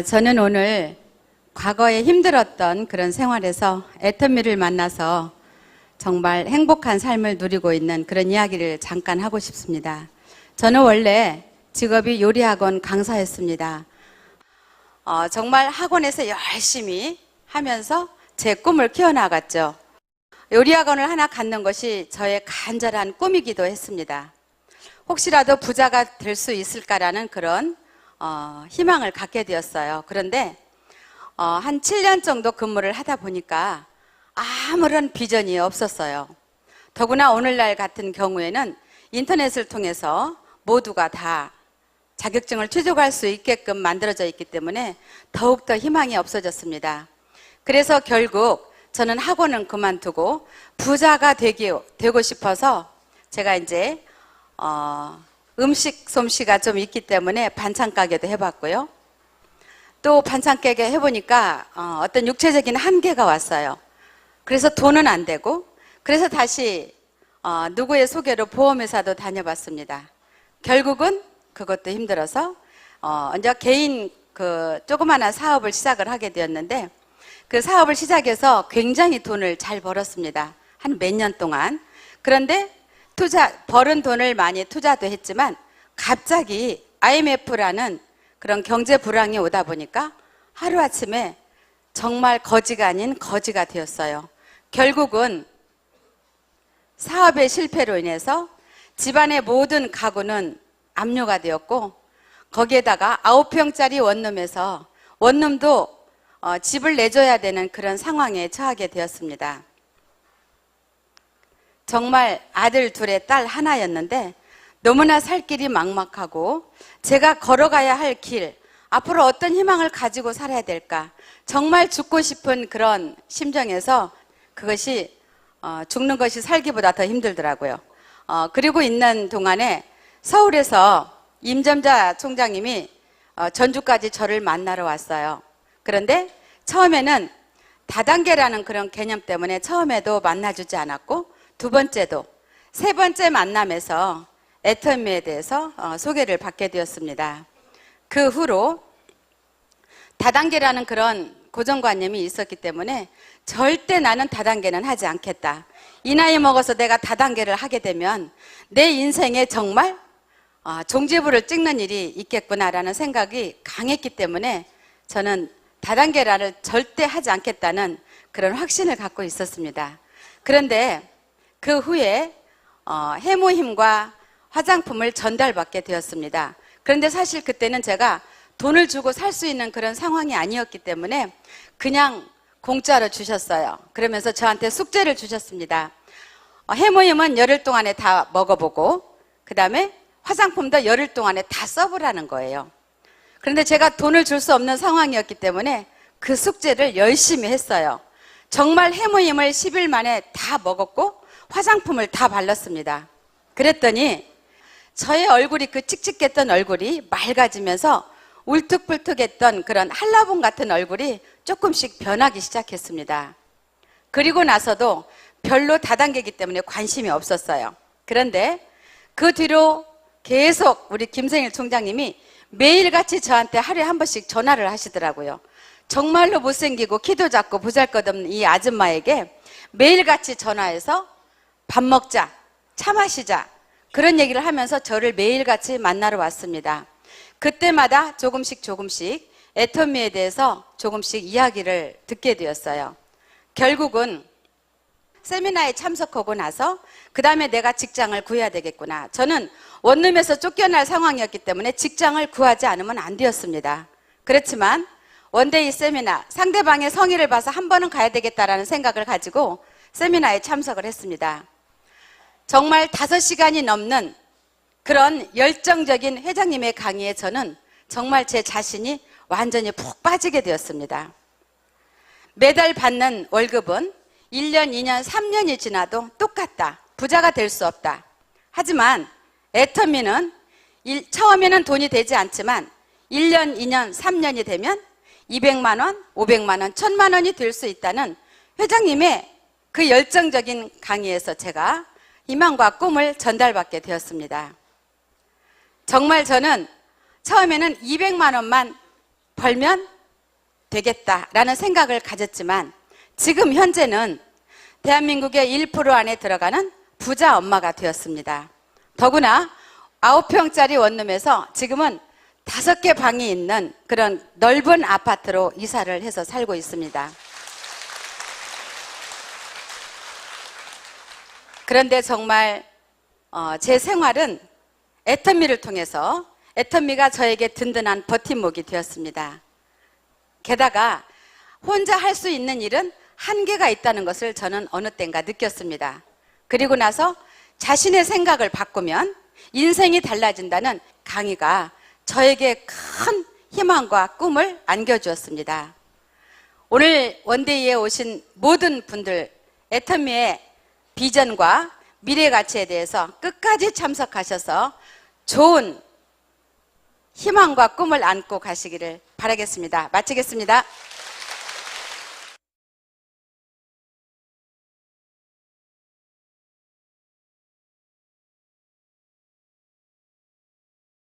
저는 오늘 과거에 힘들었던 그런 생활에서 애터미를 만나서 정말 행복한 삶을 누리고 있는 그런 이야기를 잠깐 하고 싶습니다. 저는 원래 직업이 요리학원 강사였습니다. 정말 학원에서 열심히 하면서 제 꿈을 키워나갔죠. 요리학원을 하나 갖는 것이 저의 간절한 꿈이기도 했습니다. 혹시라도 부자가 될 수 있을까라는 그런 희망을 갖게 되었어요. 그런데 한 7년 정도 근무를 하다 보니까 아무런 비전이 없었어요. 더구나 오늘날 같은 경우에는 인터넷을 통해서 모두가 다 자격증을 취득할 수 있게끔 만들어져 있기 때문에 더욱더 희망이 없어졌습니다. 그래서 결국 저는 학원은 그만두고 부자가 되고 싶어서 제가 이제 음식 솜씨가 좀 있기 때문에 반찬 가게도 해봤고요. 또 반찬 가게 해보니까 어떤 육체적인 한계가 왔어요. 그래서 돈은 안 되고, 그래서 다시 누구의 소개로 보험회사도 다녀봤습니다. 결국은 그것도 힘들어서 이제 개인 조그마한 사업을 시작을 하게 되었는데, 그 사업을 시작해서 굉장히 돈을 잘 벌었습니다. 한 몇 년 동안. 그런데 벌은 돈을 많이 투자도 했지만 갑자기 IMF라는 그런 경제 불황이 오다 보니까 하루아침에 정말 거지가 아닌 거지가 되었어요. 결국은 사업의 실패로 인해서 집안의 모든 가구는 압류가 되었고, 거기에다가 9평짜리 원룸에서 원룸도 집을 내줘야 되는 그런 상황에 처하게 되었습니다. 정말 아들 둘에 딸 하나였는데 너무나 살 길이 막막하고, 제가 걸어가야 할 길, 앞으로 어떤 희망을 가지고 살아야 될까, 정말 죽고 싶은 그런 심정에서 그것이 죽는 것이 살기보다 더 힘들더라고요. 그리고 있는 동안에 서울에서 임점자 총장님이 전주까지 저를 만나러 왔어요. 그런데 처음에는 다단계라는 그런 개념 때문에 처음에도 만나주지 않았고, 두 번째도, 세 번째 만남에서 애터미에 대해서 소개를 받게 되었습니다. 그 후로 다단계라는 그런 고정관념이 있었기 때문에 절대 나는 다단계는 하지 않겠다. 이 나이 먹어서 내가 다단계를 하게 되면 내 인생에 정말 종지부를 찍는 일이 있겠구나라는 생각이 강했기 때문에 저는 다단계를 절대 하지 않겠다는 그런 확신을 갖고 있었습니다. 그런데 그 후에 해모힘과 화장품을 전달받게 되었습니다. 그런데 사실 그때는 제가 돈을 주고 살 수 있는 그런 상황이 아니었기 때문에 그냥 공짜로 주셨어요. 그러면서 저한테 숙제를 주셨습니다. 해모힘은 열흘 동안에 다 먹어보고, 그 다음에 화장품도 열흘 동안에 다 써보라는 거예요. 그런데 제가 돈을 줄 수 없는 상황이었기 때문에 그 숙제를 열심히 했어요. 정말 해모힘을 10일 만에 다 먹었고 화장품을 다 발랐습니다. 그랬더니 저의 얼굴이, 그 칙칙했던 얼굴이 맑아지면서 울퉁불퉁했던 그런 한라봉 같은 얼굴이 조금씩 변하기 시작했습니다. 그리고 나서도 별로 다단계이기 때문에 관심이 없었어요. 그런데 그 뒤로 계속 우리 김성일 총장님이 매일같이 저한테 하루에 한 번씩 전화를 하시더라고요. 정말로 못생기고 키도 작고 보잘것없는 이 아줌마에게 매일같이 전화해서 밥 먹자, 차 마시자, 그런 얘기를 하면서 저를 매일같이 만나러 왔습니다. 그때마다 조금씩 애터미에 대해서 조금씩 이야기를 듣게 되었어요. 결국은 세미나에 참석하고 나서 그 다음에 내가 직장을 구해야 되겠구나. 저는 원룸에서 쫓겨날 상황이었기 때문에 직장을 구하지 않으면 안 되었습니다. 그렇지만 원데이 세미나, 상대방의 성의를 봐서 한 번은 가야 되겠다라는 생각을 가지고 세미나에 참석을 했습니다. 정말 5시간이 넘는 그런 열정적인 회장님의 강의에 저는 정말 제 자신이 완전히 푹 빠지게 되었습니다. 매달 받는 월급은 1년, 2년, 3년이 지나도 똑같다. 부자가 될 수 없다. 하지만 애터미는 처음에는 돈이 되지 않지만 1년, 2년, 3년이 되면 200만 원, 500만 원, 1000만 원이 될 수 있다는 회장님의 그 열정적인 강의에서 제가 희망과 꿈을 전달받게 되었습니다. 정말 저는 처음에는 200만 원만 벌면 되겠다라는 생각을 가졌지만 지금 현재는 대한민국의 1% 안에 들어가는 부자 엄마가 되었습니다. 더구나 9평짜리 원룸에서 지금은 5개 방이 있는 그런 넓은 아파트로 이사를 해서 살고 있습니다. 그런데 정말 제 생활은 애터미를 통해서 애터미가 저에게 든든한 버팀목이 되었습니다. 게다가 혼자 할 수 있는 일은 한계가 있다는 것을 저는 어느 땐가 느꼈습니다. 그리고 나서 자신의 생각을 바꾸면 인생이 달라진다는 강의가 저에게 큰 희망과 꿈을 안겨주었습니다. 오늘 원데이에 오신 모든 분들, 애터미의 비전과 미래 가치에 대해서 끝까지 참석하셔서 좋은 희망과 꿈을 안고 가시기를 바라겠습니다. 마치겠습니다.